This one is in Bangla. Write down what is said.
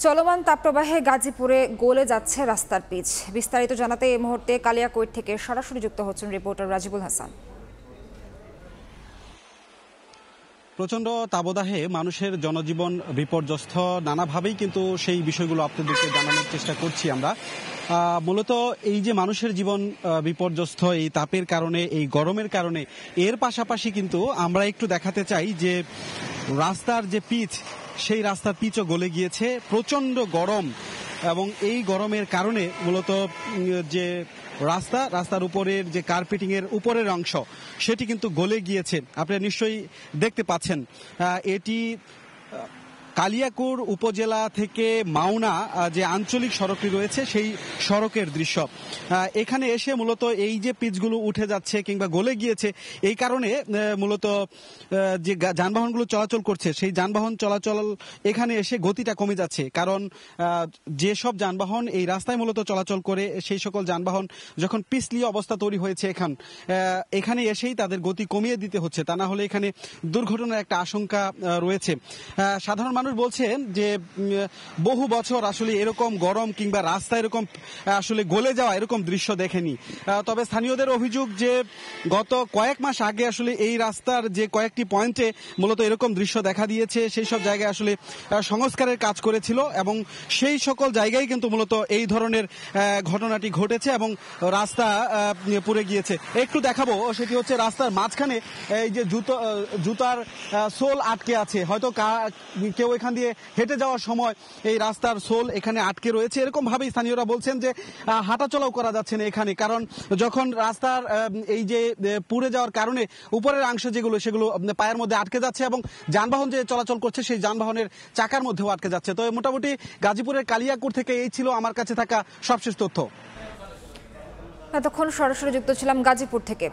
চলমান তাপপ্রবাহে গাজীপুরে গলে যাচ্ছে রাস্তার পিচ। বিস্তারিত জানাতে এই মুহূর্তে কালিয়াকৈর থেকে সরাসরি যুক্ত হচ্ছেন রিপোর্টার রাজিবুল হাসান। প্রচণ্ড তাপদাহে মানুষের জনজীবন বিপর্যস্ত, নানাভাবেই কিন্তু সেই বিষয়গুলো আপনাদেরকে জানানোর চেষ্টা করছি আমরা। মূলত এই যে মানুষের জীবন বিপর্যস্ত এই তাপের কারণে, এই গরমের কারণে, এর পাশাপাশি কিন্তু আমরা একটু দেখাতে চাই যে রাস্তার যে পিচ, সেই রাস্তার পিচও গলে গিয়েছে। প্রচণ্ড গরম এবং এই গরমের কারণে মূলত যে রাস্তার উপরের যে কার্পেটিং এর উপরের অংশ সেটি কিন্তু গলে গিয়েছে। আপনারা নিশ্চয়ই দেখতে পাচ্ছেন। এটি কালিয়াকৈর উপজেলা থেকে মাওনা যে আঞ্চলিক সড়কটি রয়েছে সেই সড়কের দৃশ্য। এখানে এসে মূলত এই যে পিচগুলো উঠে যাচ্ছে কিংবা গলে গিয়েছে, এই কারণে মূলত যে যানবাহনগুলো চলাচল করছে সেই যানবাহন চলাচল এখানে এসে গতিটা কমে যাচ্ছে। কারণ যেসব যানবাহন এই রাস্তায় মূলত চলাচল করে সেই সকল যানবাহন যখন পিছলি অবস্থা তৈরি হয়েছে এখানে এসেই তাদের গতি কমিয়ে দিতে হচ্ছে, তা না হলে এখানে দুর্ঘটনার একটা আশঙ্কা রয়েছে। সাধারণ মানুষ বলছেন যে বহু বছর আসলে এরকম গরম কিংবা রাস্তা এরকম আসলে গলে যাওয়া এরকম দৃশ্য দেখেনি। তবে স্থানীয়দের অভিযোগ যে গত কয়েক মাস আগে আসলে এই রাস্তার যে কয়েকটি পয়েন্টে মূলত এরকম দৃশ্য দেখা দিয়েছে, সেই সব জায়গায় আসলে সংস্কারের কাজ করেছিল এবং সেই সকল জায়গায় কিন্তু মূলত এই ধরনের ঘটনাটি ঘটেছে এবং রাস্তা পুড়ে গিয়েছে। একটু দেখাবো, সেটি হচ্ছে রাস্তার মাঝখানে এই যে জুতার সোল আটকে আছে। হয়তো কেউ এখান দিয়ে হেঁটে যাওয়ার সময় এই রাস্তার সোল এখানে আটকে রয়েছে। এরকম ভাবেই স্থানীয়রা বলছেন যে হাঁটাচলাও করা যাচ্ছে না এখানে, কারণ যখন রাস্তার এই যে পুড়ে যাওয়ার কারণে উপরের অংশ সেগুলো পায়ের মধ্যে আটকে যাচ্ছে এবং যানবাহন যে চলাচল করছে সেই যানবাহনের চাকার মধ্যেও আটকে যাচ্ছে। তো মোটামুটি গাজীপুরের কালিয়াকৈর থেকে এই ছিল আমার কাছে থাকা সবশেষ তথ্য। এতক্ষণ সরাসরি যুক্ত ছিলাম গাজীপুর থেকে।